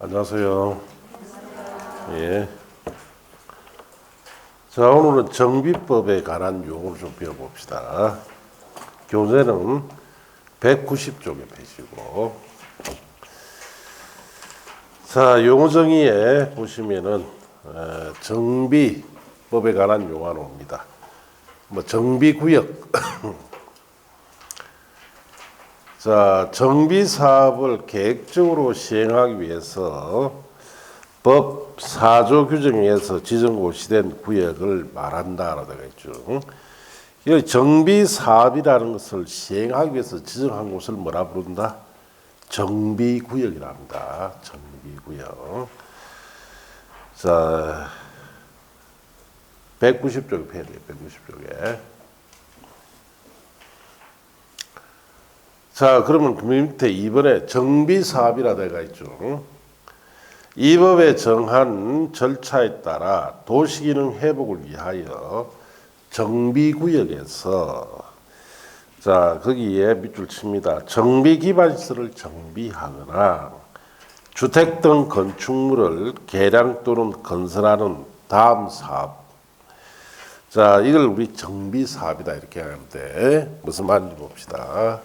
안녕하세요. 예. 자, 오늘은 정비법에 관한 용어를 좀 배워봅시다. 교재는 190쪽에 펴시고. 자, 용어 정의에 보시면은, 정비법에 관한 용어가 나옵니다. 정비구역. 자, 정비 사업을 계획적으로 시행하기 위해서 법 4조 규정에 의해서 지정고시된 구역을 말한다라고 되어 있죠. 이 정비 사업이라는 것을 시행하기 위해서 지정한 곳을 뭐라 부른다? 정비구역이라 합니다. 정비구역. 자, 190쪽에 펴야 돼요. 190쪽에. 자, 그러면 그 밑에 이번에 정비사업이라 되어 있죠. 이 법에 정한 절차에 따라 도시기능 회복을 위하여 정비구역에서, 자, 거기에 밑줄 칩니다. 정비기반시설을 정비하거나 주택 등 건축물을 개량 또는 건설하는 다음 사업. 자, 이걸 우리 정비사업이다 이렇게 하는데 무슨 말인지 봅시다.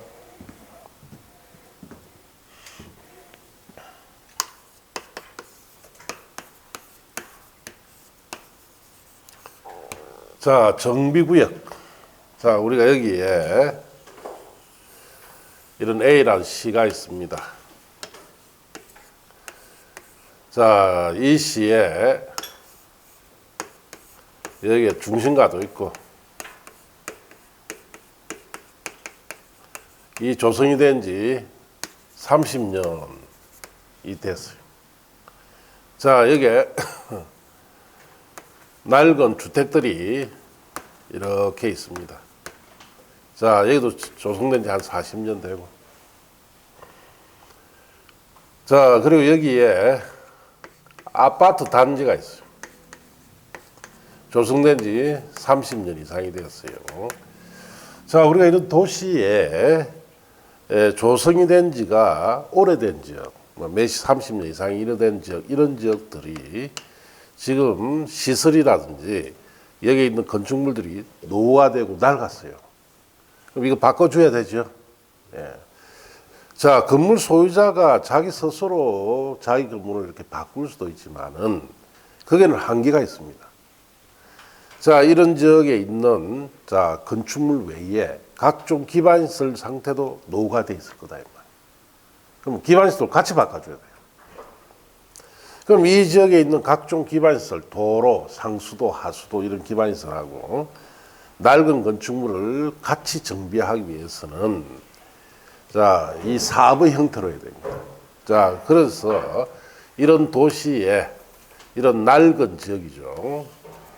자, 정비구역. 자, 우리가 여기에 이런 A라는 시가 있습니다. 자, 이 시에 여기에 중심가도 있고, 이 조성이 된 지 30년이 됐어요. 자, 여기에 낡은 주택들이 이렇게 있습니다. 자, 여기도 조성된 지 한 40년 되고. 자, 그리고 여기에 아파트 단지가 있어요. 조성된 지 30년 이상이 되었어요. 자, 우리가 이런 도시에 조성이 된 지가 오래된 지역, 몇십 30년 이상이 이르된 지역, 이런 지역들이 지금 시설이라든지 여기 있는 건축물들이 노후화되고 낡았어요. 그럼 이거 바꿔줘야 되죠. 예. 자, 건물 소유자가 자기 스스로 자기 건물을 이렇게 바꿀 수도 있지만은 거기에는 한계가 있습니다. 자, 이런 지역에 있는 자 건축물 외에 각종 기반시설 상태도 노후가 돼 있을 거다 이 말. 그럼 기반시설 같이 바꿔줘야 돼요. 그럼 이 지역에 있는 각종 기반시설, 도로, 상수도, 하수도 이런 기반시설하고 낡은 건축물을 같이 정비하기 위해서는 자, 이 사업의 형태로 해야 됩니다. 자, 그래서 이런 도시에 이런 낡은 지역이죠.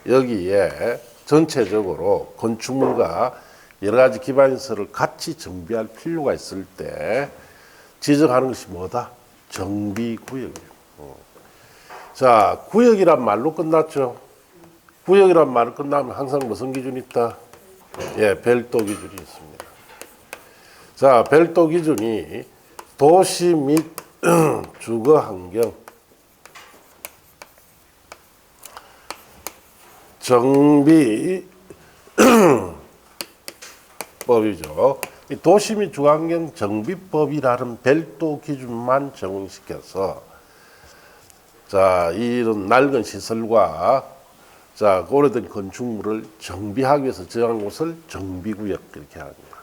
여기에 전체적으로 건축물과 여러 가지 기반시설을 같이 정비할 필요가 있을 때 지정하는 것이 뭐다? 정비구역이에요. 자, 구역이란 말로 끝났죠. 구역이란 말로 끝나면 항상 무슨 기준이 있다? 예, 별도 기준이 있습니다. 자, 별도 기준이 도시 및 주거 환경, 정비법이죠. 이 도시 및 주거 환경 정비법이라는 별도 기준만 적용시켜서 자, 이런 낡은 시설과 자, 오래된 건축물을 정비하기 위해서 정한 곳을 정비구역 이렇게 합니다.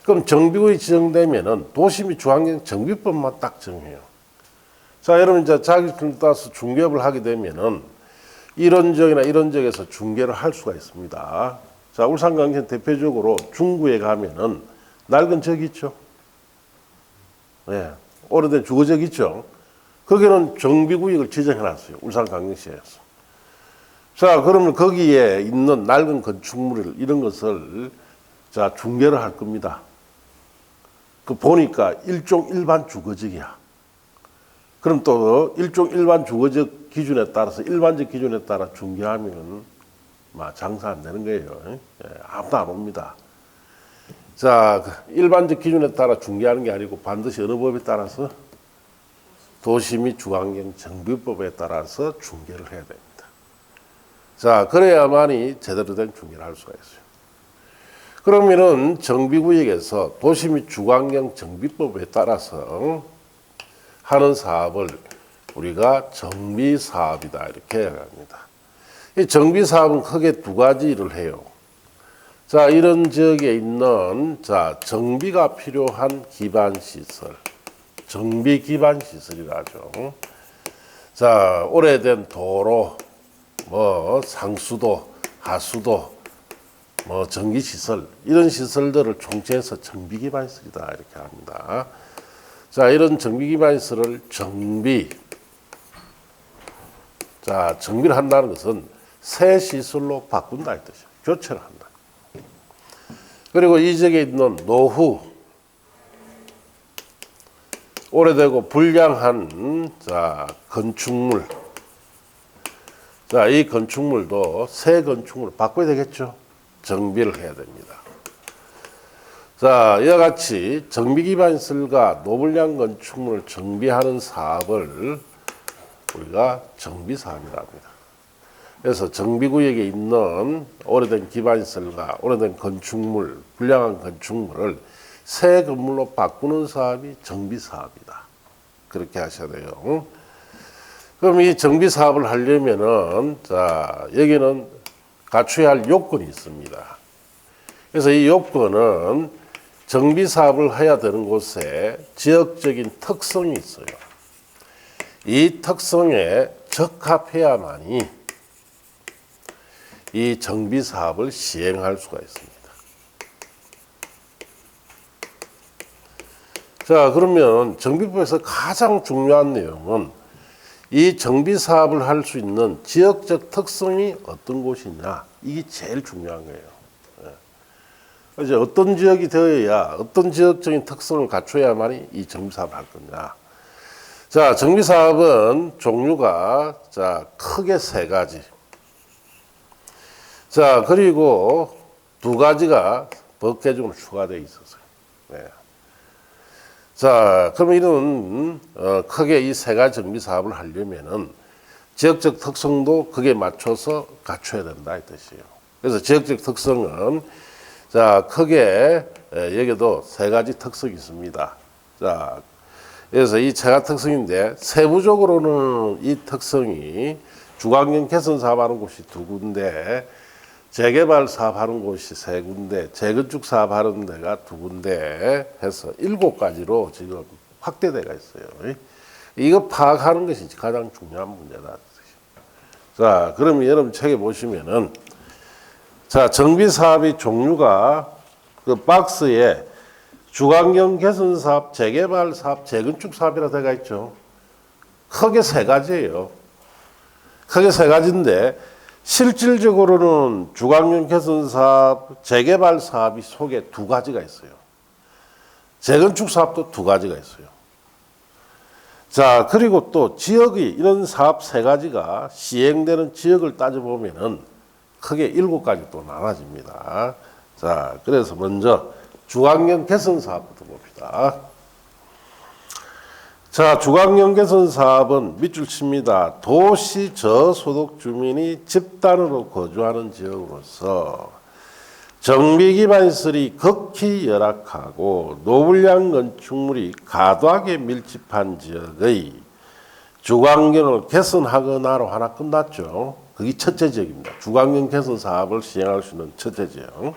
그럼 정비구역이 지정되면은 도시 및 주환경 정비법만 딱 정해요. 자, 여러분 이제 자격증 따서 중개업을 하게 되면은 이런 지역이나 이런 지역에서 중개를 할 수가 있습니다. 자, 울산광천 대표적으로 중구에 가면은 낡은 지역 있죠. 예, 오래된 주거지역 있죠. 거기는 정비구역을 지정해놨어요. 울산광역시에서. 자, 그러면 거기에 있는 낡은 건축물 이런 것을 자 중개를 할 겁니다. 그 보니까 일종 일반 주거지역이야. 그럼 또 일종 일반 주거지역 기준에 따라서 일반적 기준에 따라 중개하면은 장사 안 되는 거예요. 예, 아무도 안 옵니다. 자, 일반적 기준에 따라 중개하는 게 아니고 반드시 어느 법에 따라서 도시 및 주환경 정비법에 따라서 중개를 해야 됩니다. 자, 그래야만이 제대로 된 중개를 할 수가 있어요. 그러면은 정비구역에서 도시 및 주환경 정비법에 따라서 하는 사업을 우리가 정비사업이다 이렇게 합니다. 이 정비사업은 크게 두 가지 일을 해요. 자, 이런 지역에 있는 정비가 필요한 기반시설, 정비 기반시설이라 하죠. 자, 오래된 도로, 상수도, 하수도, 전기시설, 이런 시설들을 총체해서 정비기반시설이다 이렇게 합니다. 자, 이런 정비기반시설을 정비를 한다는 것은 새 시설로 바꾼다 이 뜻이에요. 교체를 한다. 그리고 이 지역에 있는 노후, 오래되고 불량한 건축물, 이 건축물도 새 건축물로 바꿔야 되겠죠. 정비를 해야 됩니다. 자, 이와 같이 정비기반시설과 노불량 건축물을 정비하는 사업을 우리가 정비사업이라고 합니다. 그래서 정비구역에 있는 오래된 기반시설과 오래된 건축물, 불량한 건축물을 새 건물로 바꾸는 사업이 정비사업이다. 그렇게 하셔야 돼요. 그럼 이 정비사업을 하려면은, 여기는 갖춰야 할 요건이 있습니다. 그래서 이 요건은 정비사업을 해야 되는 곳에 지역적인 특성이 있어요. 이 특성에 적합해야만이 이 정비사업을 시행할 수가 있습니다. 자, 그러면 정비법에서 가장 중요한 내용은 이 정비사업을 할 수 있는 지역적 특성이 어떤 곳이냐, 이게 제일 중요한 거예요. 이제 어떤 지역이 되어야 어떤 지역적인 특성을 갖춰야만이 이 정비사업을 할 거냐. 자, 정비사업은 종류가 크게 세 가지. 자, 그리고 두 가지가 법 개정으로 추가되어 있었어요. 네. 자, 그러면 이런 크게 이 세 가지 정비사업을 하려면은 지역적 특성도 그게 맞춰서 갖춰야 된다 이 뜻이에요. 그래서 지역적 특성은 크게 여기도 세 가지 특성이 있습니다. 자, 그래서 이 세 가지 특성인데 세부적으로는 이 특성이 주관경 개선 사업하는 곳이 두 군데, 재개발 사업하는 곳이 세 군데, 재건축 사업하는 데가 두 군데 해서 7가지로 지금 확대돼가 있어요. 이거 파악하는 것이 가장 중요한 문제다. 자, 그러면 여러분 책에 보시면은 정비 사업의 종류가 그 박스에 주관경 개선 사업, 재개발 사업, 재건축 사업이라 되어 있죠. 크게 세 가지예요. 크게 세 가지인데 실질적으로는 주관경 개선 사업, 재개발 사업이 속에 두 가지가 있어요. 재건축 사업도 두 가지가 있어요. 자, 그리고 또 지역이 이런 사업 세 가지가 시행되는 지역을 따져보면은 크게 7가지 또 나눠집니다. 자, 그래서 먼저 주관경 개선 사업부터 봅시다. 자, 주관경 개선 사업은 밑줄 칩니다. 도시 저소득 주민이 집단으로 거주하는 지역으로서 정비 기반시설이 극히 열악하고 노불량 건축물이 과도하게 밀집한 지역의 주관경을 개선하거나로 하나 끝났죠. 그게 첫째 지역입니다. 주관경 개선 사업을 시행할 수 있는 첫째 지역.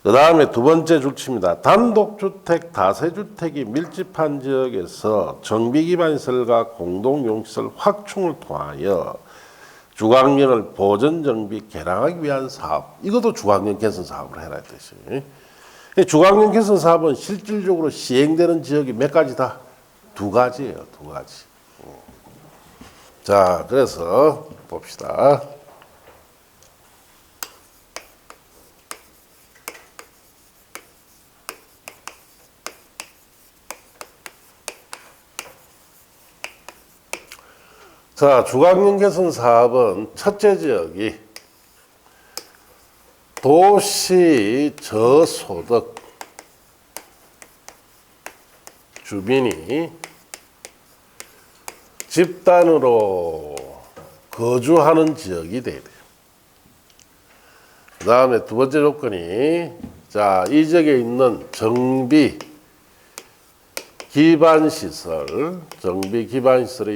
그 다음에 두 번째 줄칩니다. 단독주택, 다세주택이 밀집한 지역에서 정비기반시설과 공동용시설 확충을 통하여 주관경을 보존정비, 개량하기 위한 사업. 이것도 주관경 개선 사업을 해라 뜻이. 주관경 개선 사업은 실질적으로 시행되는 지역이 몇 가지다? 두 가지예요. 두 가지. 자, 그래서 봅시다. 자, 주관경 개선 사업은 첫째 지역이 도시 저소득 주민이 집단으로 거주하는 지역이 돼야 돼요. 그 다음에 두 번째 조건이, 자, 이 지역에 있는 정비 기반시설의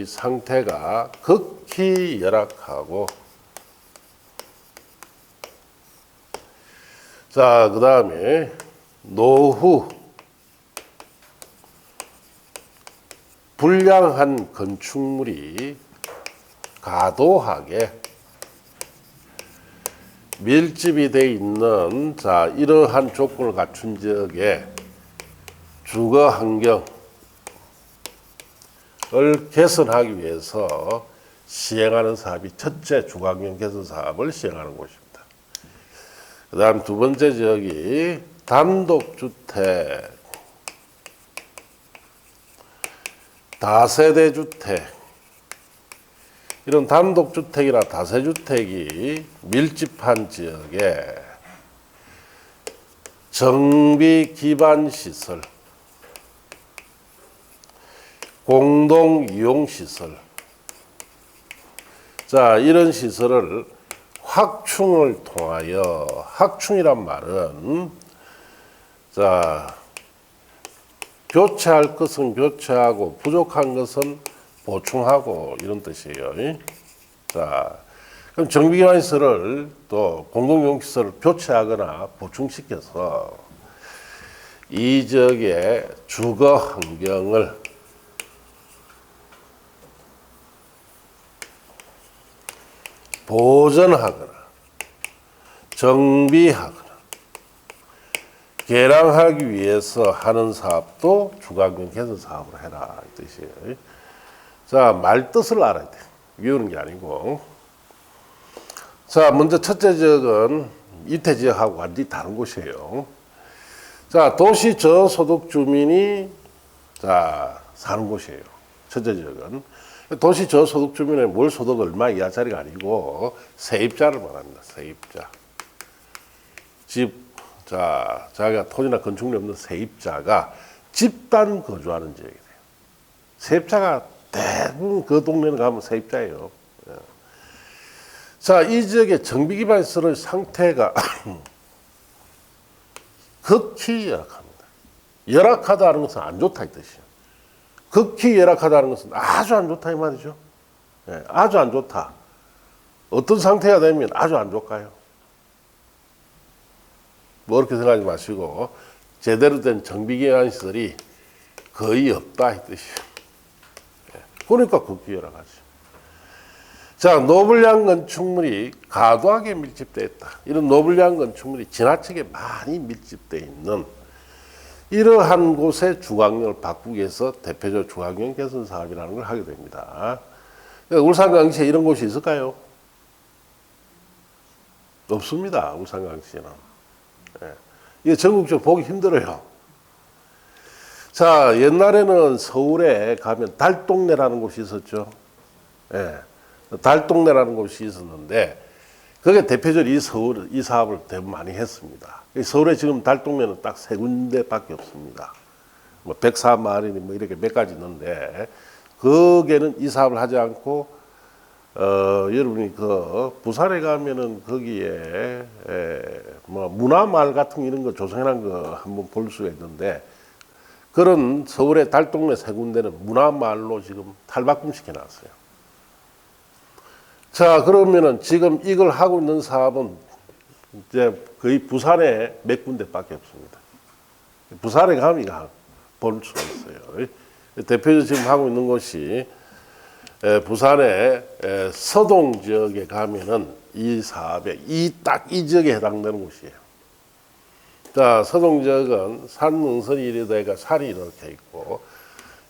상태가 극히 열악하고, 자, 그 다음에 노후 불량한 건축물이 과도하게 밀집이 돼 있는, 자, 이러한 조건을 갖춘 지역의 주거 환경을 개선하기 위해서 시행하는 사업이 첫째 주거환경 개선 사업을 시행하는 곳입니다. 그 다음 두 번째 지역이 단독주택, 다세대주택, 이런 단독주택이나 다세주택이 밀집한 지역에 정비기반시설, 공동이용시설, 자, 이런 시설을 확충을 통하여, 확충이란 말은, 자, 교체할 것은 교체하고 부족한 것은 보충하고, 이런 뜻이에요. 자, 그럼 정비기반시설을 또 공동이용시설을 교체하거나 보충시켜서 이 지역의 주거 환경을 보존하거나 정비하거나 개량하기 위해서 하는 사업도 주거환경 개선 사업을 해라, 이 뜻이에요. 자, 말 뜻을 알아야 돼. 외우는 게 아니고. 자, 먼저 첫째 지역은 이태 지역하고 완전히 다른 곳이에요. 자, 도시 저소득 주민이, 자, 사는 곳이에요. 첫째 지역은. 도시 저소득 주민의 월 소득 얼마 이하짜리가 아니고 세입자를 말합니다. 세입자. 집, 자, 자기가 토지나 건축물이 없는 세입자가 집단 거주하는 지역이 돼요. 세입자가 대부분 그 동네는 가면 세입자예요. 자, 이 지역의 정비기반시설의 상태가 극히 열악합니다. 열악하다는 것은 안 좋다 이 뜻이에요. 극히 열악하다는 것은 아주 안 좋다 이 말이죠. 예, 아주 안 좋다. 어떤 상태가 되면 아주 안 좋을까요? 뭐 그렇게 생각하지 마시고 제대로 된 정비기반시설이 거의 없다 이 뜻이에요. 예, 그러니까 극히 열악하지. 자, 노블량 건축물이 과도하게 밀집되어 있다. 이런 노블량 건축물이 지나치게 많이 밀집되어 있는 이러한 곳의 주거환경을 바꾸기 위해서 대표적 주거환경 개선 사업이라는 걸 하게 됩니다. 울산광시에 이런 곳이 있을까요? 없습니다. 울산광시에는. 예. 이게 전국적으로 보기 힘들어요. 자, 옛날에는 서울에 가면 달동네라는 곳이 있었죠. 예. 달동네라는 곳이 있었는데 그게 대표적으로 이 사업을 대부분 많이 했습니다. 서울에 지금 달동네는 딱 세 군데밖에 없습니다. 뭐 백사마을이니 뭐 이렇게 몇 가지 있는데 거기에는 이 사업을 하지 않고 여러분이 그 부산에 가면은 거기에 뭐 문화마을 같은 이런 거 조성해놓은 거 한번 볼 수가 있는데 그런 서울의 달동네 세 군데는 문화마을로 지금 탈바꿈 시켜놨어요. 자, 그러면은 지금 이걸 하고 있는 사업은 이제 거의 부산에 몇 군데밖에 없습니다. 부산에 가면 이거 볼 수가 있어요. 대표적으로 지금 하고 있는 곳이 부산의 서동 지역에 가면은 이 사업에 딱 이 지역에 해당되는 곳이에요. 자, 서동 지역은 산 능선이 이래가 산이 이렇게 있고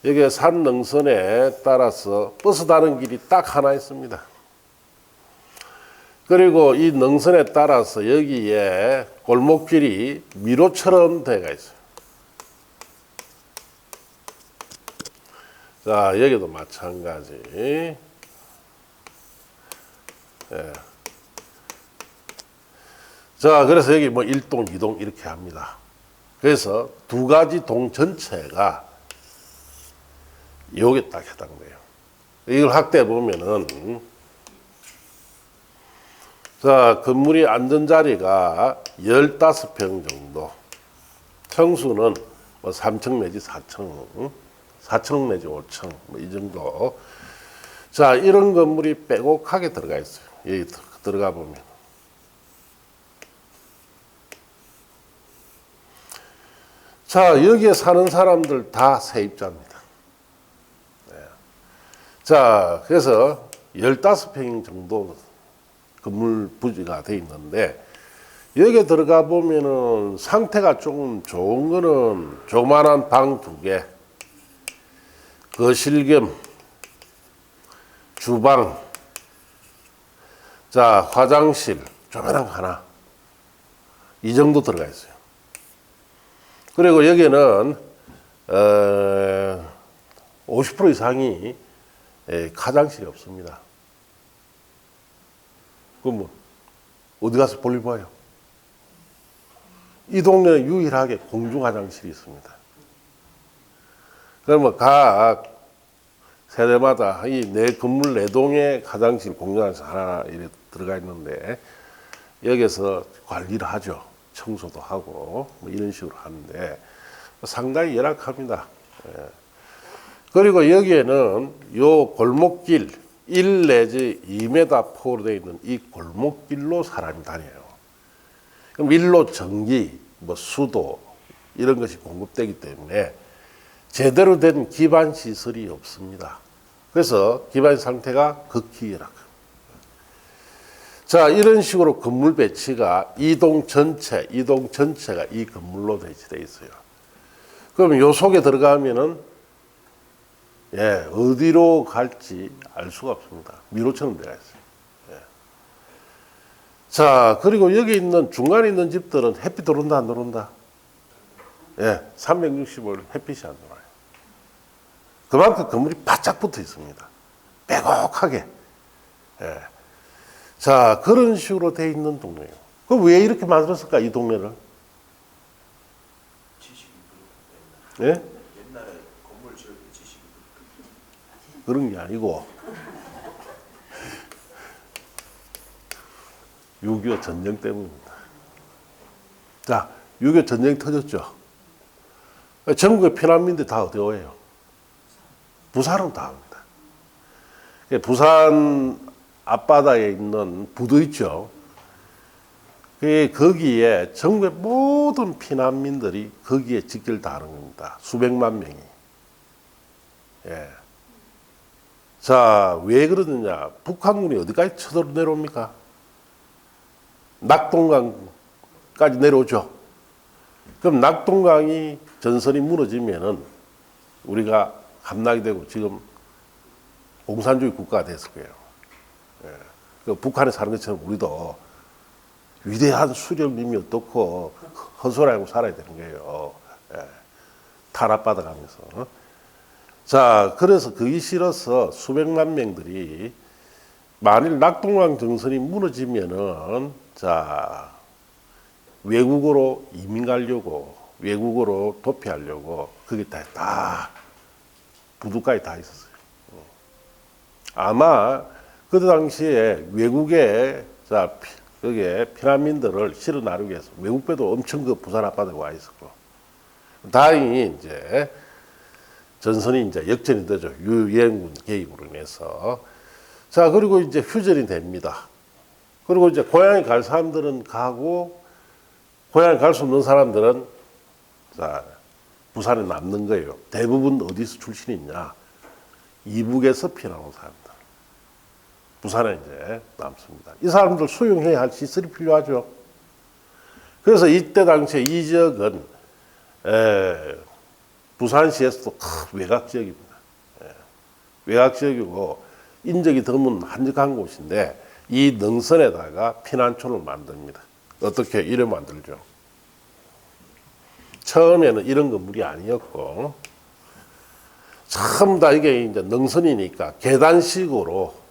여기에 산 능선에 따라서 버스 타는 길이 딱 하나 있습니다. 그리고 이 능선에 따라서 여기에 골목길이 미로처럼 되어 있어요. 자, 여기도 마찬가지. 예. 자, 그래서 여기 뭐 1동, 2동 이렇게 합니다. 그래서 두 가지 동 전체가 여기에 딱 해당돼요. 이걸 확대해 보면은 자, 건물이 앉은 자리가 15평 정도. 층수는 뭐 3층 내지 4층, 4층 내지 5층, 뭐 이 정도. 자, 이런 건물이 빼곡하게 들어가 있어요. 여기 들어가 보면. 자, 여기에 사는 사람들 다 세입자입니다. 네. 자, 그래서 15평 정도 건물 부지가 돼 있는데, 여기에 들어가 보면은 상태가 조금 좋은 거는 조그만한 방 2개, 거실 겸 주방, 자, 화장실 조그만한 거 하나, 이 정도 들어가 있어요. 그리고 여기는 50% 이상이 화장실이 없습니다. 그럼 뭐 어디 가서 볼일 봐요? 이 동네는 유일하게 공중 화장실이 있습니다. 그러면 각 세대마다 이 내 건물 내 동에 화장실 공중 화장실 하나 이렇게 들어가 있는데 여기서 관리를 하죠. 청소도 하고 뭐 이런 식으로 하는데 상당히 열악합니다. 예. 그리고 여기에는 요 골목길 1 내지 2m 폭으로 되어 있는 이 골목길로 사람이 다녀요. 그럼 일로 전기, 뭐 수도 이런 것이 공급되기 때문에 제대로 된 기반 시설이 없습니다. 그래서 기반 상태가 극히 열악합니다. 자, 이런 식으로 건물 배치가 이 동 전체가 이 건물로 배치되어 있어요. 그럼 요 속에 들어가면은 어디로 갈지 알 수가 없습니다. 미로처럼 되어 있어요. 자, 그리고 여기 있는 중간에 있는 집들은 햇빛 들어온다 안 들어온다? 365일 햇빛이 안 들어와요. 그만큼 건물이 바짝 붙어 있습니다. 빼곡하게. 자, 그런 식으로 돼 있는 동네예요. 그럼 왜 이렇게 만들었을까, 이 동네를? 예? 옛날에 건물 지을 때 지식이 그런 게 아니고 6.25 전쟁 때문입니다. 자, 6.25 전쟁 터졌죠. 전국의 피난민들 다 어디 오예요? 부산으로 다 옵니다. 부산 앞바다에 있는 부두 있죠. 거기에 전국의 모든 피난민들이 거기에 직결 다 하는 겁니다. 수백만 명이. 자, 왜 그러느냐? 북한군이 어디까지 쳐들어 내려옵니까? 낙동강까지 내려오죠. 그럼 낙동강이 전선이 무너지면은 우리가 함락이 되고 지금 공산주의 국가가 됐을 거예요. 그 북한에 사는 것처럼 우리도 위대한 수령님이 어떻고 허술하고 살아야 되는 거예요. 탄압받아 가면서. 자, 그래서 그게 싫어서 수백만 명들이 만일 낙동강 정선이 무너지면은 자, 외국으로 이민 가려고, 외국으로 도피하려고 그게 다 부두까지 다 있었어요. 아마 그 당시에 외국에 자, 여기에 피난민들을 실어 나르기 위해서 외국 배도 엄청 그 부산 앞바다에 와 있었고, 다행히 이제 전선이 이제 역전이 되죠. 유엔군 개입으로 인해서. 자, 그리고 이제 휴전이 됩니다. 그리고 이제 고향에 갈 사람들은 가고, 고향에 갈 수 없는 사람들은 자, 부산에 남는 거예요. 대부분 어디서 출신이 있냐? 이북에서 피난온 사람들. 부산에 이제 남습니다. 이 사람들 수용해야 할 시설이 필요하죠. 그래서 이때 당시에 이 지역은 부산시에서도 큰 외곽 지역입니다. 외곽 지역이고 인적이 드문 한적한 곳인데 이 능선에다가 피난촌을 만듭니다. 어떻게 이래 만들죠? 처음에는 이런 건물이 아니었고 전부 다 이게 이제 능선이니까 계단식으로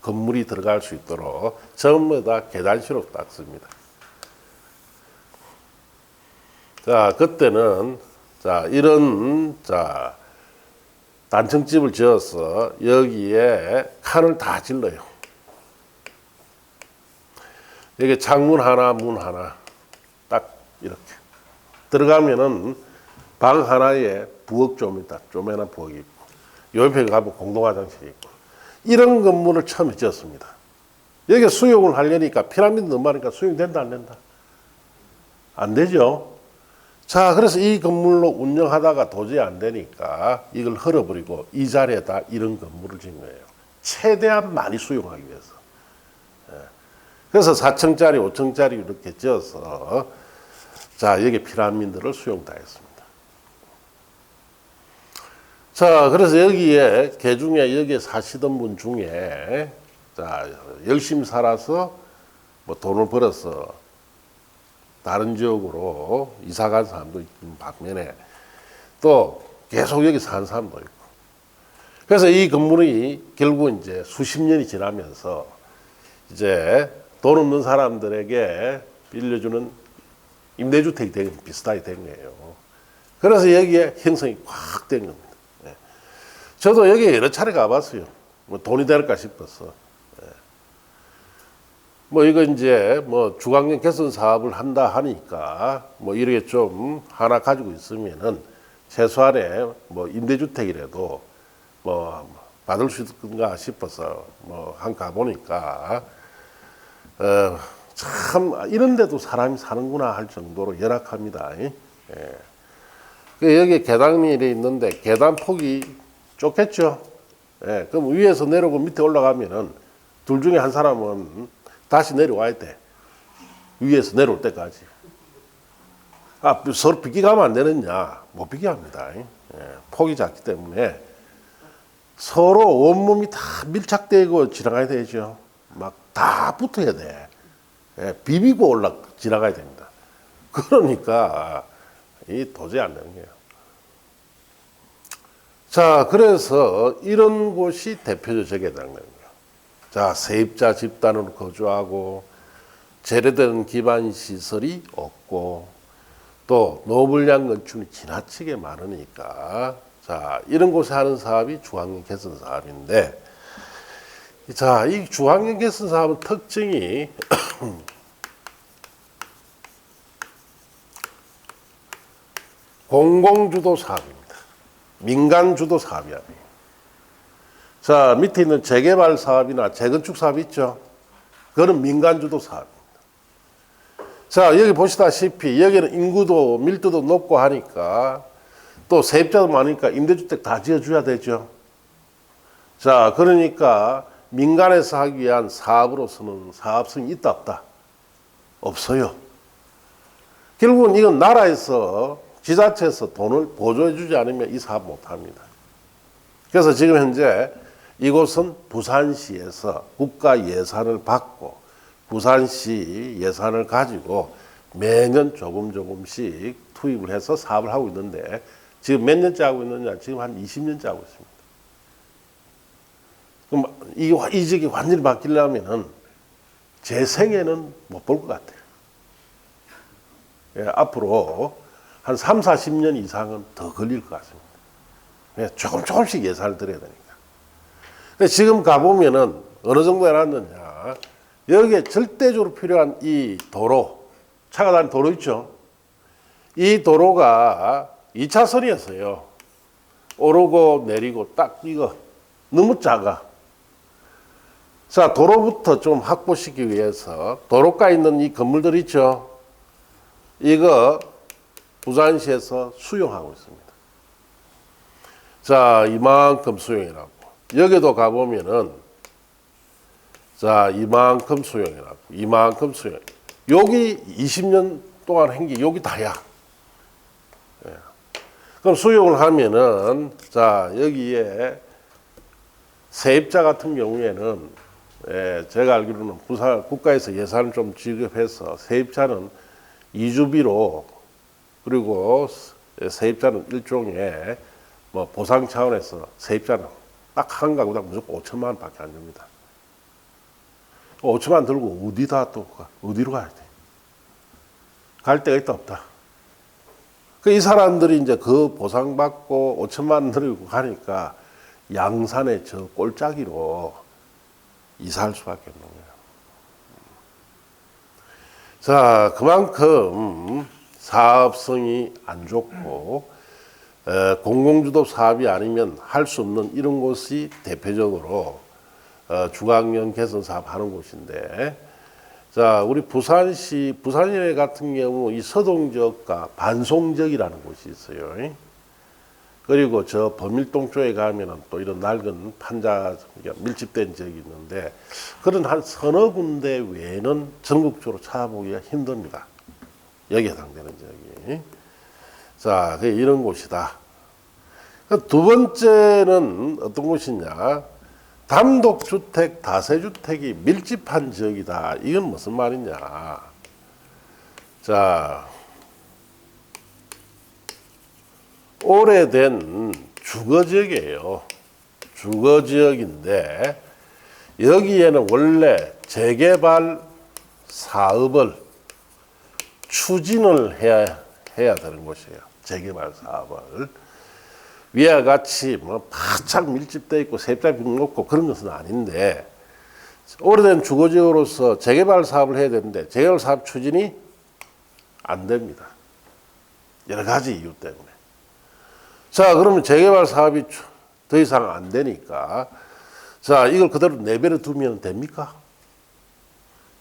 건물이 들어갈 수 있도록 전부 다 계단식으로 닦습니다. 자, 그때는 자, 이런 자, 단층집을 지어서 여기에 칸을 다 질러요. 여기 창문 하나, 문 하나, 딱 이렇게 들어가면은 방 하나에 부엌 좀 있다, 조그마한 부엌이 있고, 옆에 가면 공동 화장실이 있고, 이런 건물을 처음에 지었습니다. 여기 수용을 하려니까 피라미드 너무 많으니까 수용이 된다, 안 된다? 안 되죠. 자, 그래서 이 건물로 운영하다가 도저히 안 되니까 이걸 헐어버리고 이 자리에다 이런 건물을 지은 거예요. 최대한 많이 수용하기 위해서. 그래서 4층짜리, 5층짜리 이렇게 지어서 자, 여기 피라미드를 수용 다 했습니다. 자, 그래서 여기에 개중에 여기에 사시던 분 중에 자, 열심히 살아서 뭐 돈을 벌어서 다른 지역으로 이사 간 사람도 있는 반면에 또 계속 여기 사는 사람도 있고. 그래서 이 건물이 결국 이제 수십 년이 지나면서 이제 돈 없는 사람들에게 빌려주는 임대주택이 비슷하게 된 거예요. 그래서 여기에 형성이 확 된 겁니다. 저도 여기 여러 차례 가봤어요. 뭐 돈이 될까 싶어서. 뭐 이거 이제 뭐 주광역 개선 사업을 한다 하니까 뭐 이렇게 좀 하나 가지고 있으면은 최소한의 뭐 임대주택이라도 뭐 받을 수 있을까 싶어서 뭐 한 가보니까 참 이런 데도 사람이 사는구나 할 정도로 열악합니다. 예. 여기 계단이 있는데 계단 폭이 좁겠죠. 예. 그럼 위에서 내려오고 밑에 올라가면은 둘 중에 한 사람은 다시 내려와야 돼. 위에서 내려올 때까지. 아, 서로 비교가면 안 되느냐? 못 비교합니다. 예. 폭이 작기 때문에 서로 온몸이 다 밀착되고 지나가야 되죠. 막 다 붙어야 돼. 예, 비비고 지나가야 됩니다. 그러니까 이 도저히 안 되는 거예요. 자, 그래서 이런 곳이 대표적 재개발인 거예요. 자, 세입자 집단으로 거주하고 제대된 기반 시설이 없고 또 노블량 건축이 지나치게 많으니까 자, 이런 곳에 하는 사업이 주황역 개선 사업인데 자, 이 주황역 개선 사업은 특징이 공공주도 사업입니다. 민간주도 사업이 아니에요. 자, 밑에 있는 재개발 사업이나 재건축 사업 있죠? 그거는 민간주도 사업입니다. 자, 여기 보시다시피 여기는 인구도 밀도도 높고 하니까 또 세입자도 많으니까 임대주택 다 지어줘야 되죠. 자, 그러니까 민간에서 하기 위한 사업으로서는 사업성이 있다 없다? 없어요. 결국은 이건 나라에서 지자체에서 돈을 보조해 주지 않으면 이 사업 못합니다. 그래서 지금 현재 이곳은 부산시에서 국가 예산을 받고 부산시 예산을 가지고 매년 조금씩 투입을 해서 사업을 하고 있는데 지금 몇 년째 하고 있느냐? 지금 한 20년째 하고 있습니다. 그럼 이 지역이 완전히 바뀌려면은 제 생에는 못 볼 것 같아요. 예, 앞으로 한 3, 40년 이상은 더 걸릴 것 같습니다. 예, 조금씩 예산을 들여야 되니까. 근데 지금 가보면은 어느 정도 해놨느냐. 여기에 절대적으로 필요한 이 도로, 차가 다니는 도로 있죠. 이 도로가 2차선이었어요. 오르고 내리고 딱 이거 너무 작아. 자, 도로부터 좀 확보시키기 위해서 도로가에 있는 이 건물들 있죠. 이거 부산시에서 수용하고 있습니다. 자, 이만큼 수용이라고. 여기도 가보면은 자, 이만큼 수용이라고. 이만큼 수용. 여기 20년 동안 한 게 여기 다야. 예. 그럼 수용을 하면은 자, 여기에 세입자 같은 경우에는 예, 제가 알기로는 부산 국가에서 예산을 좀 지급해서 세입자는 이주비로 그리고 세입자는 일종의 뭐 보상 차원에서 세입자는 딱 한 가구당 무조건 5천만 원밖에 안 줍니다. 5천만 원 들고 어디다 또 어디로 가야 돼? 갈 데가 있다 없다. 이 사람들이 이제 그 보상받고 5천만 원 들고 가니까 양산의 저 꼴짜기로 이사할 수밖에 없는 거예요. 자, 그만큼 사업성이 안 좋고 공공주도 사업이 아니면 할 수 없는 이런 곳이 대표적으로 중앙형 개선 사업 하는 곳인데, 자, 우리 부산시내 같은 경우 이 서동 지역과 반송 지역이라는 곳이 있어요. 그리고 저 범일동 쪽에 가면은 또 이런 낡은 판자 밀집된 지역이 있는데, 그런 한 서너 군데 외에는 전국적으로 찾아보기가 힘듭니다. 여기에 해당되는 지역이. 자, 이런 곳이다. 두 번째는 어떤 곳이냐? 단독주택, 다세주택이 밀집한 지역이다. 이건 무슨 말이냐? 자, 오래된 주거지역이에요. 주거지역인데 여기에는 원래 재개발 사업을 추진을 해야 되는 곳이에요. 재개발 사업을. 위와 같이 뭐 바짝 밀집되어 있고 세입자 빈 높고 그런 것은 아닌데, 오래된 주거지역으로서 재개발 사업을 해야 되는데 재개발 사업 추진이 안 됩니다. 여러 가지 이유 때문에. 자, 그러면 재개발 사업이 더 이상 안 되니까, 자, 이걸 그대로 내버려 두면 됩니까?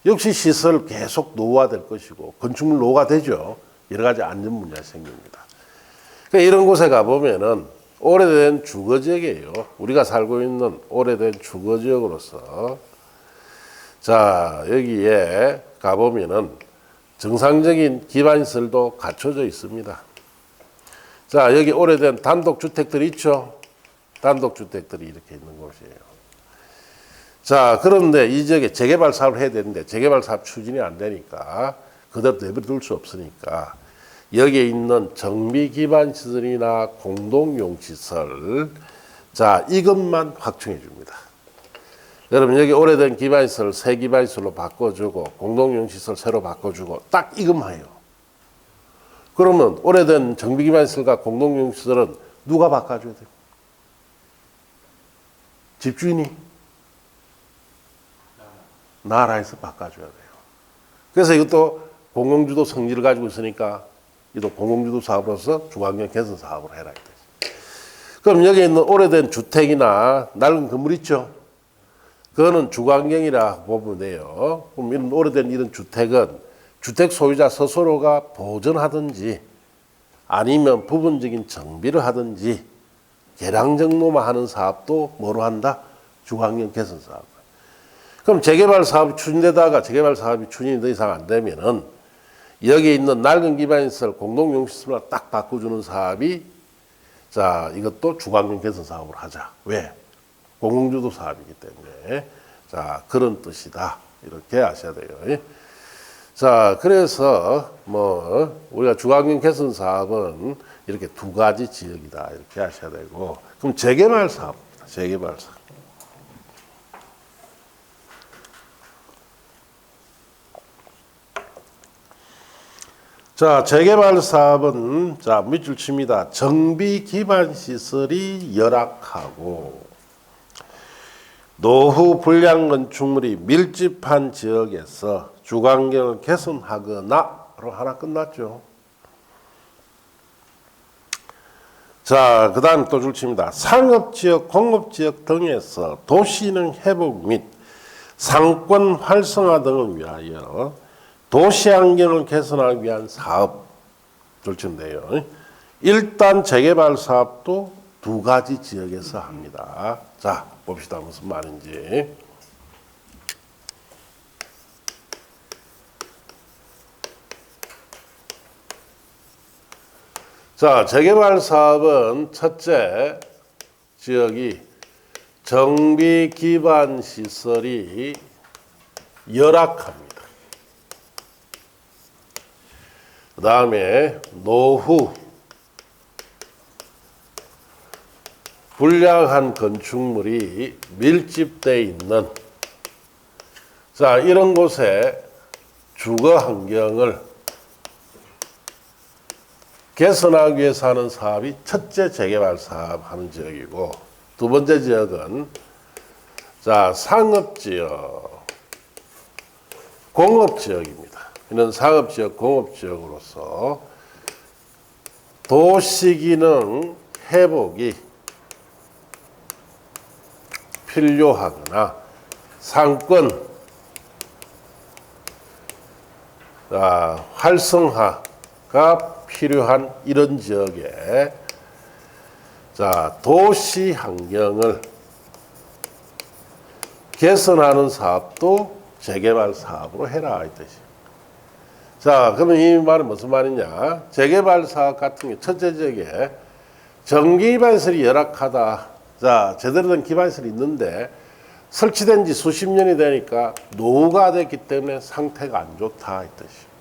역시 시설 계속 노후화될 것이고 건축물 노후가 되죠. 여러 가지 안전 문제가 생깁니다. 그러니까 이런 곳에 가보면은 오래된 주거지역이에요. 우리가 살고 있는 오래된 주거지역으로서, 자, 여기에 가보면은 정상적인 기반시설도 갖춰져 있습니다. 자, 여기 오래된 단독주택들이 있죠. 단독주택들이 이렇게 있는 곳이에요. 자, 그런데 이 지역에 재개발 사업을 해야 되는데 재개발 사업 추진이 안 되니까 그대로 내버려둘 수 없으니까 여기에 있는 정비기반시설이나 공동용시설, 자, 이것만 확충해 줍니다. 여러분, 여기 오래된 기반시설 새 기반시설로 바꿔주고 공동용시설 새로 바꿔주고 딱 이것만 해요. 그러면 오래된 정비기반시설과 공동용시설은 누가 바꿔줘야 돼요? 집주인이? 나라에서 바꿔줘야 돼요. 그래서 이것도 공공주도 성질을 가지고 있으니까 이도 공공주도 사업으로서 중앙형 개선 사업을 해라. 그럼 여기 있는 오래된 주택이나 낡은 건물 있죠? 그거는 주거환경이라 보면 돼요. 그럼 이런 오래된 이런 주택은 주택 소유자 스스로가 보존하든지 아니면 부분적인 정비를 하든지 개량 정도만 하는 사업도 뭐로 한다? 주거환경 개선 사업. 그럼 재개발 사업이 추진되다가 재개발 사업이 추진이 더 이상 안 되면은 여기에 있는 낡은 기반시설 공동용시설을 딱 바꿔주는 사업이, 자, 이것도 주거환경 개선 사업을 하자. 왜? 공공주도 사업이기 때문에. 자, 그런 뜻이다. 이렇게 아셔야 돼요. 자, 그래서 뭐 우리가 주거환경 개선 사업은 이렇게 두 가지 지역이다. 이렇게 아셔야 되고, 그럼 재개발 사업입니다. 재개발 사업. 자, 재개발 사업은, 자, 밑줄 칩니다. 정비 기반 시설이 열악하고 노후 불량 건축물이 밀집한 지역에서 주거환경을 개선하거나로 하나 끝났죠. 자, 그 다음 또 줄 칩니다. 상업지역, 공업지역 등에서 도시능 회복 및 상권 활성화 등을 위하여 도시환경을 개선하기 위한 사업 줄친데요. 일단 재개발 사업도 두 가지 지역에서 합니다. 자, 봅시다. 무슨 말인지. 자, 재개발 사업은 첫째 지역이 정비 기반 시설이 열악합니다. 그 다음에 노후 불량한 건축물이 밀집되어 있는, 자, 이런 곳에 주거 환경을 개선하기 위해서 하는 사업이 첫째 재개발 사업 하는 지역이고, 두 번째 지역은 자, 상업지역, 공업지역입니다. 이는 상업지역, 공업지역으로서 도시기능 회복이 필요하거나 상권 활성화가 필요한 이런 지역에 자, 도시 환경을 개선하는 사업도 재개발 사업으로 해라 이 뜻이. 자, 그러면 이 말은 무슨 말이냐? 재개발 사업 같은 게 첫째 지역에 전기 기반시설이 열악하다. 자, 제대로 된 기반시설이 있는데 설치된 지 수십 년이 되니까 노후가 됐기 때문에 상태가 안 좋다 이 뜻이.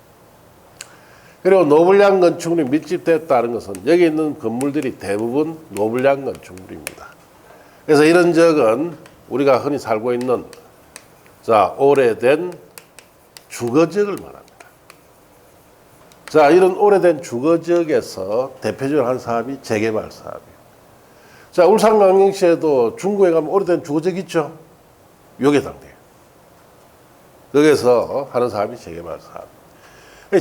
그리고 노블량 건축물이 밀집됐다는 것은 여기 있는 건물들이 대부분 노블량 건축물입니다. 그래서 이런 지역은 우리가 흔히 살고 있는 자, 오래된 주거지역을 말합니다. 자, 이런 오래된 주거지역에서 대표적으로 하는 사업이 재개발 사업이에요. 자, 울산광역시에도 중구에 가면 오래된 주거지역 있죠? 요괴당대요. 거기서 하는 사업이 재개발 사업.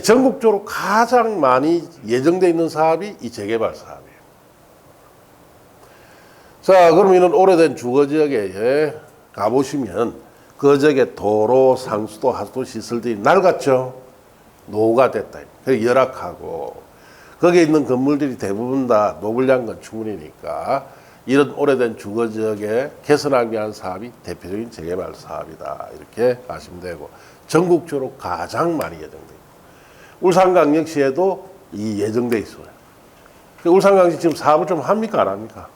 전국적으로 가장 많이 예정되어 있는 사업이 이 재개발 사업이에요. 자, 그럼 이런 오래된 주거지역에 가보시면 그 지역에 도로, 상수도, 하수도 시설들이 낡았죠. 노후가 됐다. 열악하고 거기에 있는 건물들이 대부분 다 노블량 건축물이니까 이런 오래된 주거지역에 개선하기 위한 사업이 대표적인 재개발 사업이다. 이렇게 아시면 되고 전국적으로 가장 많이 예정돼요. 울산광역시에도 이 예정돼 있어요. 울산광역시 지금 사업을 좀 합니까? 안 합니까?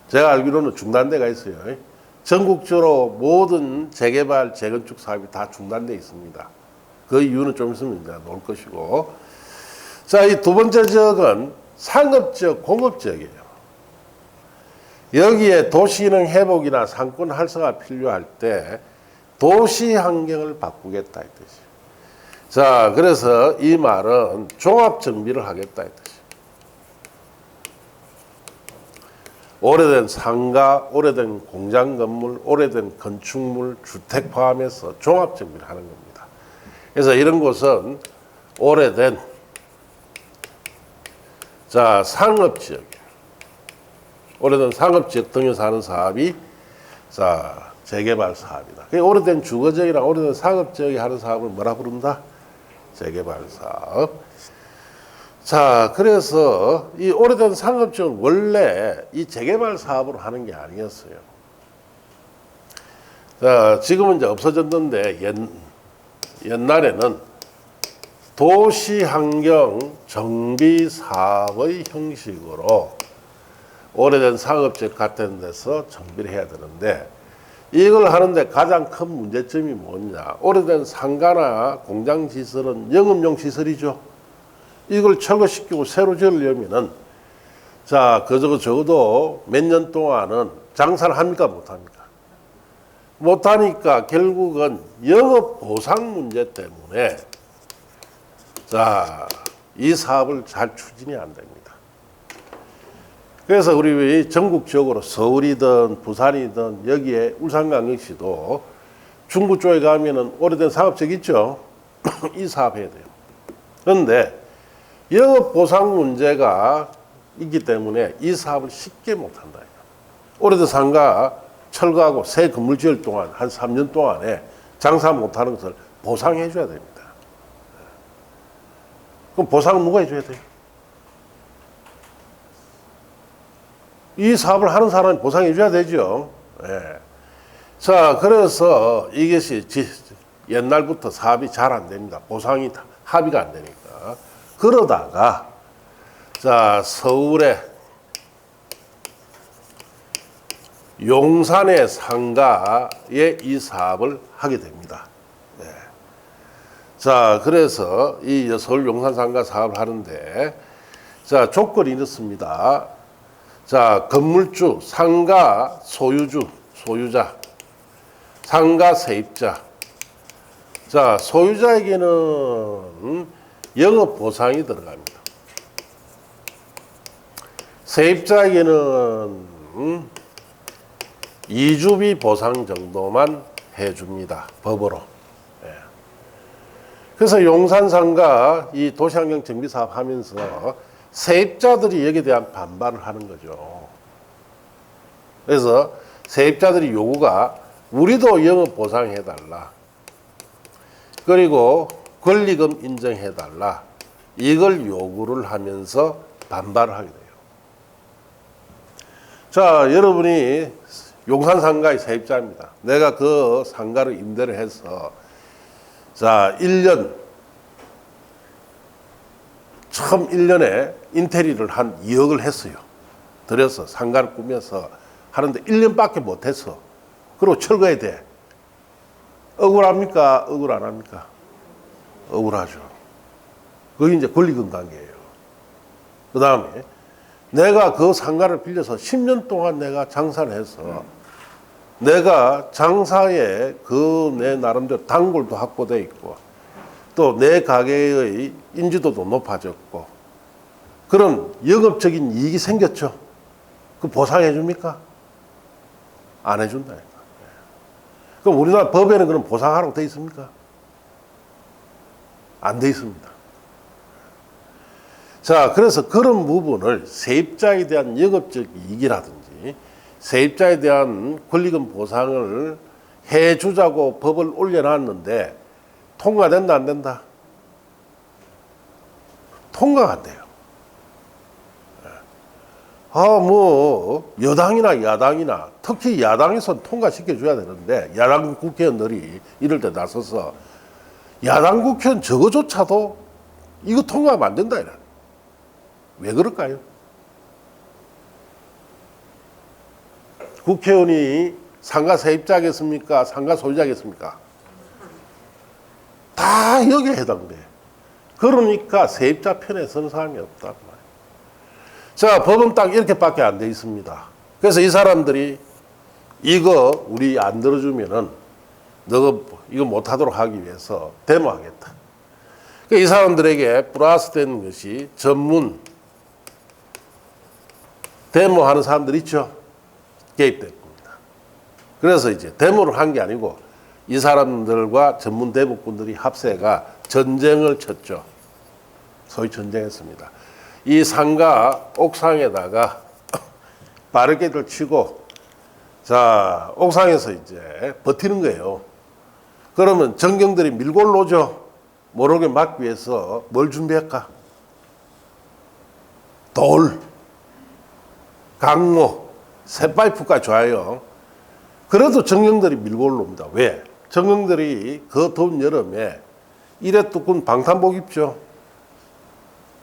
제가 알기로는 중단돼가 있어요. 전국적으로 모든 재개발, 재건축 사업이 다 중단돼 있습니다. 그 이유는 좀 있으면 이제 놓을 것이고. 자, 이 두 번째 지역은 상업지역, 공업지역이에요. 여기에 도시기능 회복이나 상권 활성화가 필요할 때 도시 환경을 바꾸겠다 이 뜻이에요. 자, 그래서 이 말은 종합 정비를 하겠다 이 뜻이에요. 오래된 상가, 오래된 공장 건물, 오래된 건축물, 주택 포함해서 종합 정비를 하는 겁니다. 그래서 이런 곳은 오래된 자, 상업지역이에요. 오래된 상업지역 등에서 하는 사업이 자, 재개발 사업이다. 오래된 주거지역이랑 오래된 상업지역에 하는 사업을 뭐라 부른다? 재개발 사업. 자, 그래서 이 오래된 상업지역은 원래 이 재개발 사업으로 하는 게 아니었어요. 자, 지금은 이제 없어졌는데 옛날에는 도시환경 정비 사업의 형식으로 오래된 상업지역 같은 데서 정비를 해야 되는데 이걸 하는데 가장 큰 문제점이 뭐냐? 오래된 상가나 공장 시설은 영업용 시설이죠. 이걸 철거시키고 새로 지으려면은 자, 적어도 몇 년 동안은 장사를 합니까? 못합니까? 못하니까 결국은 영업 보상 문제 때문에 자, 이 사업을 잘 추진이 안 됩니다. 그래서 우리 전국적으로 서울이든 부산이든 여기에 울산광역시도 중부 쪽에 가면은 오래된 상업지역 있죠. 이 사업 해야 돼요. 그런데 영업 보상 문제가 있기 때문에 이 사업을 쉽게 못한다. 오래된 상가 철거하고 새 건물 지을 동안 한 3년 동안에 장사 못하는 것을 보상해 줘야 됩니다. 그럼 보상은 누가 해줘야 돼요? 이 사업을 하는 사람이 보상해 줘야 되죠. 예. 자, 그래서 이것이 옛날부터 사업이 잘 안 됩니다. 보상이 합의가 안 되니까. 그러다가 자, 서울에 용산의 상가에 이 사업을 하게 됩니다. 네. 자, 그래서 이 서울 용산 상가 사업을 하는데 자, 조건이 이렇습니다. 자, 건물주, 상가 소유자, 상가 세입자. 자, 소유자에게는 영업 보상이 들어갑니다. 세입자에게는 이주비 보상 정도만 해줍니다. 법으로. 예. 그래서 용산상가 이 도시환경 정비 사업 하면서 세입자들이 여기에 대한 반발을 하는 거죠. 그래서 세입자들이 요구가 우리도 영업 보상해달라. 그리고 권리금 인정해달라. 이걸 요구를 하면서 반발을 하게 돼요. 자, 여러분이 용산 상가의 세입자입니다. 내가 그 상가를 임대를 해서 자, 1년 처음 1년에 인테리어를 한 2억을 했어요. 들여서 상가를 꾸며서 하는데 1년밖에 못했어. 그리고 철거해야 돼. 억울합니까? 억울 안 합니까? 억울하죠. 그게 이제 권리금 관계예요. 그 다음에 내가 그 상가를 빌려서 10년 동안 내가 장사를 해서 내가 장사에 그 내 나름대로 단골도 확보되어 있고 또 내 가게의 인지도도 높아졌고 그런 영업적인 이익이 생겼죠. 그 보상해 줍니까? 안 해준다니까. 그럼 우리나라 법에는 그럼 보상하라고 돼 있습니까? 안 돼 있습니다. 자, 그래서 그런 부분을 세입자에 대한 영업적 이익이라든지 세입자에 대한 권리금 보상을 해주자고 법을 올려놨는데 통과된다 안 된다? 통과가 안 돼요. 뭐 여당이나 야당이나 특히 야당에선 통과시켜줘야 되는데 야당 국회의원들이 이럴 때 나서서 야당 국회의원 저거조차도 이거 통과하면 안 된다 이래. 왜 그럴까요? 국회의원이 상가 세입자겠습니까? 상가 소유자겠습니까? 다 여기에 해당돼. 그러니까 세입자 편에 서는 사람이 없단 말이에요. 자, 법은 딱 이렇게밖에 안 돼 있습니다. 그래서 이 사람들이 이거 우리 안 들어주면은 너 이거 못하도록 하기 위해서 데모하겠다. 이 사람들에게 플러스 되는 것이 전문 데모하는 사람들 있죠. 개입됩니다. 그래서 이제 데모를 한 게 아니고 이 사람들과 전문 대부분들이 합세가 전쟁을 쳤죠. 소위 전쟁했습니다. 이 상가 옥상에다가 바리케이드를 치고 자, 옥상에서 이제 버티는 거예요. 그러면 전경들이 밀고 올라오죠. 모르게 막기 위해서 뭘 준비할까? 돌, 강로, 쇠파이프가 좋아요. 그래도 전경들이 밀고 올라옵니다. 왜? 전경들이 그 더운 여름에 이래 두꺼운 방탄복 입죠.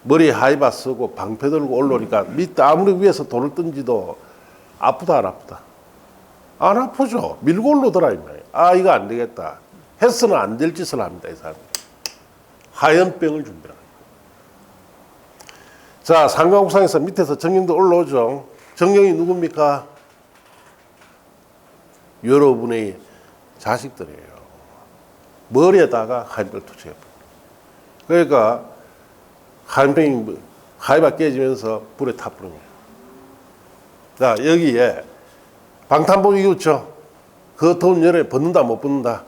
머리에 하이바 쓰고 방패 들고 올라오니까 밑에 아무리 위에서 돌을 던지도 아프다 안 아프다? 안 아프죠. 밀고 올라오더라 이 말이에요. 아, 이거 안 되겠다. 해서는 안 될 짓을 합니다. 이 사람. 하얀병을 준비합니다. 자, 상가옥상에서 밑에서 정경도 올라오죠. 정경이 누굽니까? 여러분의 자식들이에요. 머리에다가 하얀병을 투척해버립니다. 그러니까 하얀병이 하이바 깨지면서 불에 타버린 거예요. 자, 여기에 방탄복 입었죠. 그 더운 여름에 벗는다 못 벗는다?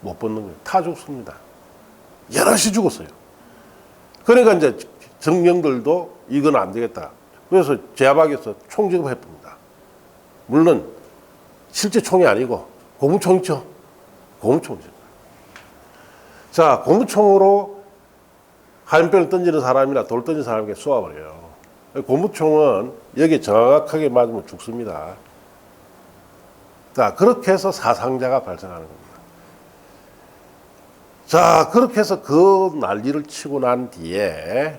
못 벗는 거예요. 타 죽습니다. 여럿이 죽었어요. 그러니까 이제 정경들도 이건 안 되겠다. 그래서 제압하기위해서 총 지급해봅니다. 물론 실제 총이 아니고 고무총 있죠. 고무총이죠. 자, 고무총으로 하얀병을 던지는 사람이나 돌 던지는 사람에게 쏘아버려요. 고무총은 여기 정확하게 맞으면 죽습니다. 자, 그렇게 해서 사상자가 발생하는 겁니다. 자, 그렇게 해서 그 난리를 치고 난 뒤에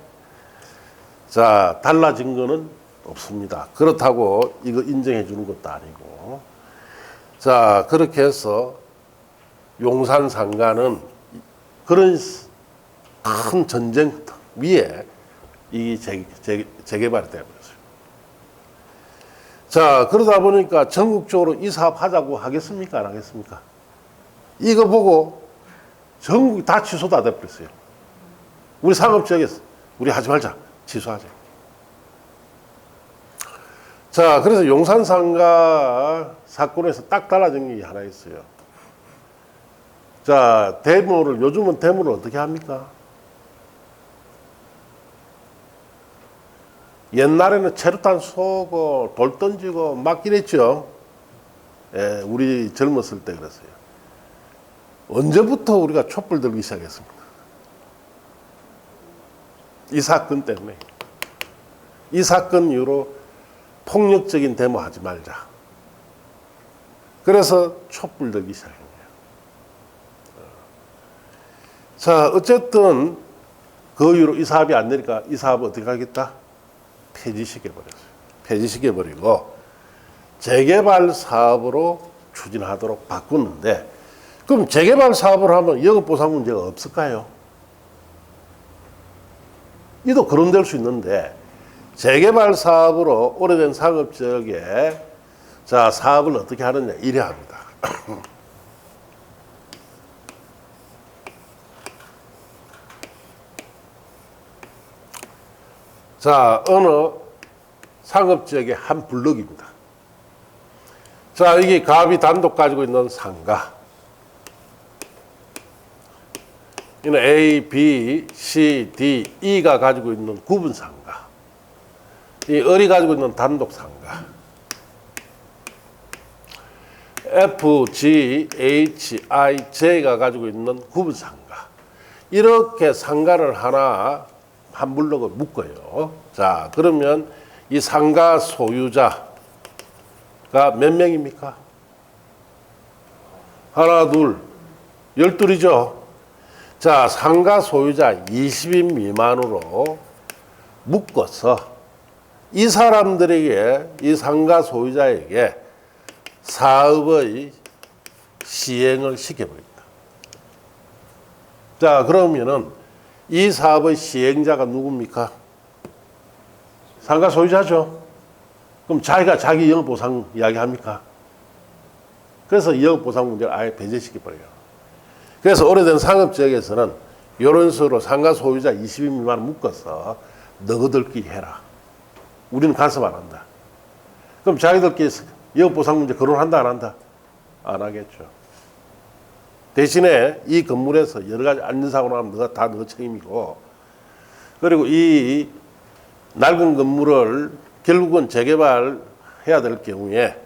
자, 달라진 거는 없습니다. 그렇다고 이거 인정해 주는 것도 아니고 자, 그렇게 해서 용산 상가는 그런 큰 전쟁 위에 이 재개발이 되어버렸어요. 자, 그러다 보니까 전국적으로 이 사업 하자고 하겠습니까? 안 하겠습니까? 이거 보고 전국이 다 취소 다 돼버렸어요. 우리 상업지역에서 우리 하지 말자. 취소하자. 자, 그래서 용산상가 사건에서 딱 달라진 게 하나 있어요. 자, 데모를, 요즘은 데모를 어떻게 합니까? 옛날에는 체류탄 쏘고 돌 던지고 막 이랬죠. 예, 우리 젊었을 때 그랬어요. 언제부터 우리가 촛불 들기 시작했습니까? 이 사건 때문에. 이 사건 이후로 폭력적인 데모 하지 말자. 그래서 촛불 들기 시작한 거예요. 자, 어쨌든 그 이후로 이 사업이 안 되니까 이 사업을 어떻게 하겠다? 폐지시켜버렸어요. 폐지시켜버리고 재개발 사업으로 추진하도록 바꿨는데, 그럼 재개발 사업을 하면 영업보상 문제가 없을까요? 이도 거론될 수 있는데, 재개발 사업으로 오래된 상업지역에 자, 사업을 어떻게 하느냐, 이래 합니다. 자, 어느 상업지역의 한 블럭입니다. 자, 이게 갑이 단독 가지고 있는 상가. 이는 A, B, C, D, E가 가지고 있는 구분 상가. 이 을이 가지고 있는 단독 상가. F, G, H, I, J가 가지고 있는 구분 상가. 이렇게 상가를 하나 한 블럭을 묶어요. 자, 그러면 이 상가 소유자가 몇 명입니까? 하나, 둘, 12이죠. 자, 상가 소유자 20인 미만으로 묶어서 이 사람들에게, 이 상가 소유자에게 사업의 시행을 시켜버립니다. 자, 그러면은 이 사업의 시행자가 누굽니까? 상가 소유자죠. 그럼 자기가 자기 영업보상 이야기 합니까? 그래서 영업보상 문제를 아예 배제시켜버려요. 그래서 오래된 상업지역에서는 이런 식으로 상가 소유자 20인 미만 묶어서 너희들끼리 해라. 우리는 간섭 안 한다. 그럼 자기들끼리 영업보상 문제 거론한다, 안 한다? 안 하겠죠. 대신에 이 건물에서 여러 가지 안전사고가 나면 다 너 책임이고, 그리고 이 낡은 건물을 결국은 재개발해야 될 경우에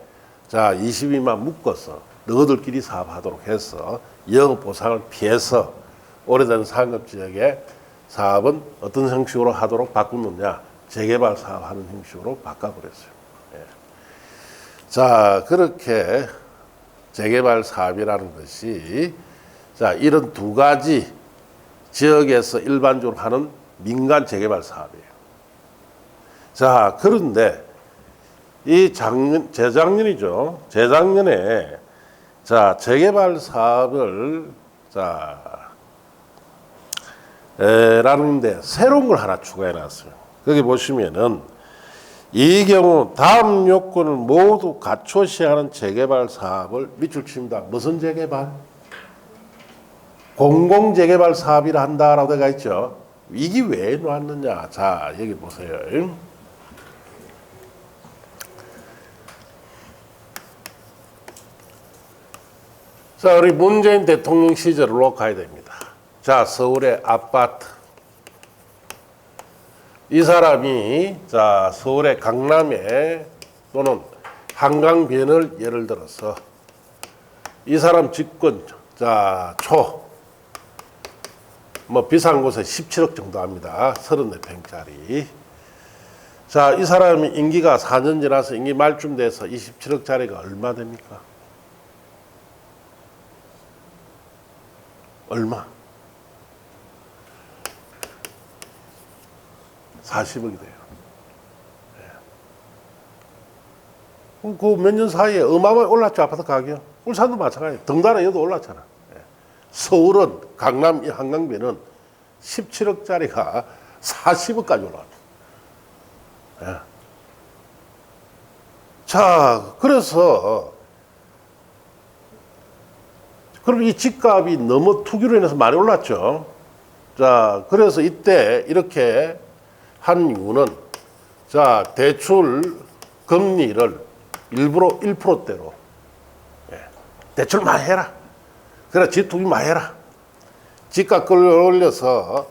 자, 20인만 묶어서 너희들끼리 사업하도록 해서 영업보상을 피해서 오래된 상업지역의 사업은 어떤 형식으로 하도록 바꾸느냐, 재개발 사업하는 형식으로 바꿔버렸어요. 예. 자, 그렇게 재개발 사업이라는 것이 자, 이런 두 가지 지역에서 일반적으로 하는 민간 재개발 사업이에요. 자, 그런데 이 재작년이죠. 재작년에 자, 재개발 사업을 라는데 새로운 걸 하나 추가해 놨어요. 거기 보시면은 이 경우 다음 요건을 모두 갖춰 시행하는 재개발 사업을 밑줄 칩니다. 무슨 재개발? 공공재개발 사업이라 한다라고 되어 있죠. 이게 왜 나왔느냐? 자, 여기 보세요. 자, 우리 문재인 대통령 시절로 가야 됩니다. 자, 서울의 아파트. 이 사람이 자, 서울의 강남에 또는 한강변을 예를 들어서 이 사람 집권 자, 뭐 비싼 곳에 17억 정도 합니다. 34평짜리. 자, 이 사람이 임기가 4년 지나서 임기 말쯤 돼서 27억짜리가 얼마 됩니까? 얼마? 40억이 돼요. 그 몇 년 사이에 어마어마하게 올랐죠, 아파트 가격. 울산도 마찬가지예요. 덩달아 여도 올랐잖아. 서울은 강남 이 한강변은 17억짜리가 40억까지 올라왔죠. 자, 그래서 그럼 이 집값이 너무 투기로 인해서 많이 올랐죠. 자, 그래서 이때 이렇게 한 이유는 자, 대출 금리를 일부러 1%대로 대출 많이 해라. 그래 집투기 많이 해라. 집값 끌어올려서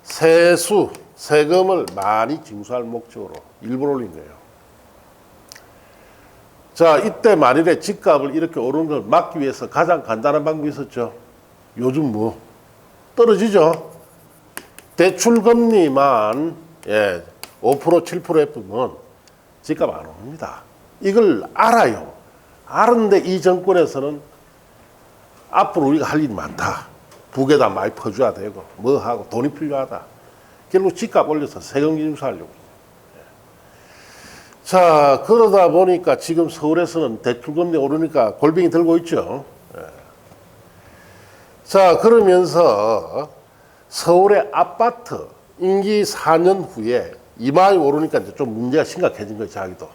세금을 많이 징수할 목적으로 일부러 올린 거예요. 자, 이때 만일에 집값을 이렇게 오르는 걸 막기 위해서 가장 간단한 방법이 있었죠. 요즘 뭐 떨어지죠. 대출 금리만 5% 7% 예쁘면 집값 안 오릅니다. 이걸 알아요. 아는데 이 정권에서는 앞으로 우리가 할 일이 많다. 북에다 많이 퍼줘야 되고 뭐 하고 돈이 필요하다. 결국 집값 올려서 세금 징수하려고. 자, 그러다 보니까 지금 서울에서는 대출금리 오르니까 골병이 들고 있죠. 자, 그러면서 서울의 아파트 임기 4년 후에 이마이 오르니까 이제 좀 문제가 심각해진 거예요, 자기도.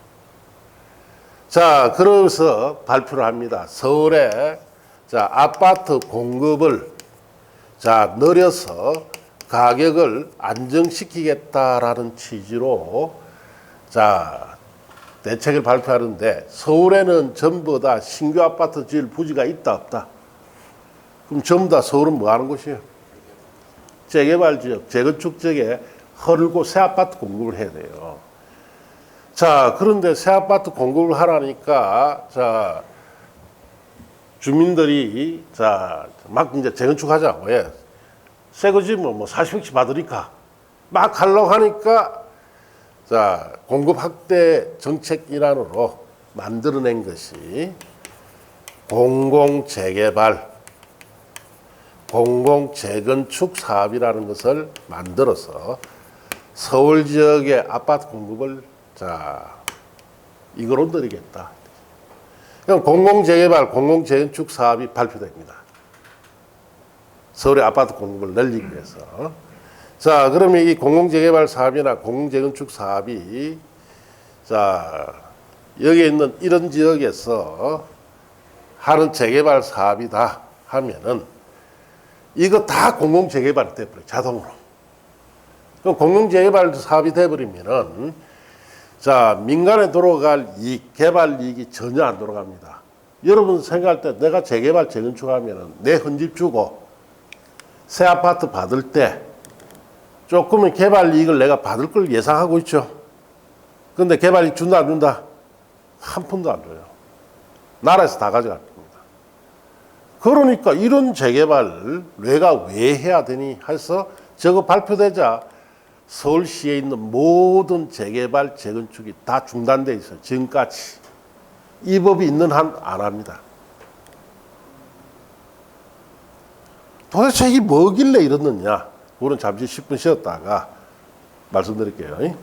자, 그래서 발표를 합니다. 서울의 아파트 공급을 늘려서 가격을 안정시키겠다라는 취지로 대책을 발표하는데 서울에는 전부 다 신규 아파트 지을 부지가 있다 없다? 그럼 전부 다 서울은 뭐 하는 곳이에요? 재개발 지역, 재건축 지역에 헐고 새 아파트 공급을 해야 돼요. 자, 그런데 새 아파트 공급을 하라니까 주민들이 막 이제 재건축하자. 왜? 새 거지 뭐 40평씩 받으니까 막 하려고 하니까 공급 확대 정책 일환으로 만들어낸 것이 공공재개발, 공공재건축 사업이라는 것을 만들어서 서울 지역의 아파트 공급을 이거로 늘리겠다. 그럼 공공재개발, 공공재건축 사업이 발표됩니다. 서울의 아파트 공급을 늘리기 위해서. 자, 그러면 이 공공재개발 사업이나 공공재건축 사업이 여기에 있는 이런 지역에서 하는 재개발 사업이다 하면은 이거 다 공공재개발이 돼버려요, 자동으로. 그럼 공공재개발 사업이 돼버리면은 민간에 들어갈 이익, 개발 이익이 전혀 안 돌아갑니다. 여러분 생각할 때 내가 재개발, 재건축하면은 내 헌집 주고 새 아파트 받을 때 조금의 개발 이익을 내가 받을 걸 예상하고 있죠. 근데 개발 이익 준다 안 준다? 한 푼도 안 줘요. 나라에서 다 가져갈 겁니다. 그러니까 이런 재개발을 내가 왜 해야 되니 해서 저거 발표되자 서울시에 있는 모든 재개발, 재건축이 다 중단돼 있어요. 지금까지. 이 법이 있는 한 안 합니다. 도대체 이게 뭐길래 이러느냐? 그거는 잠시 10분 쉬었다가 말씀드릴게요.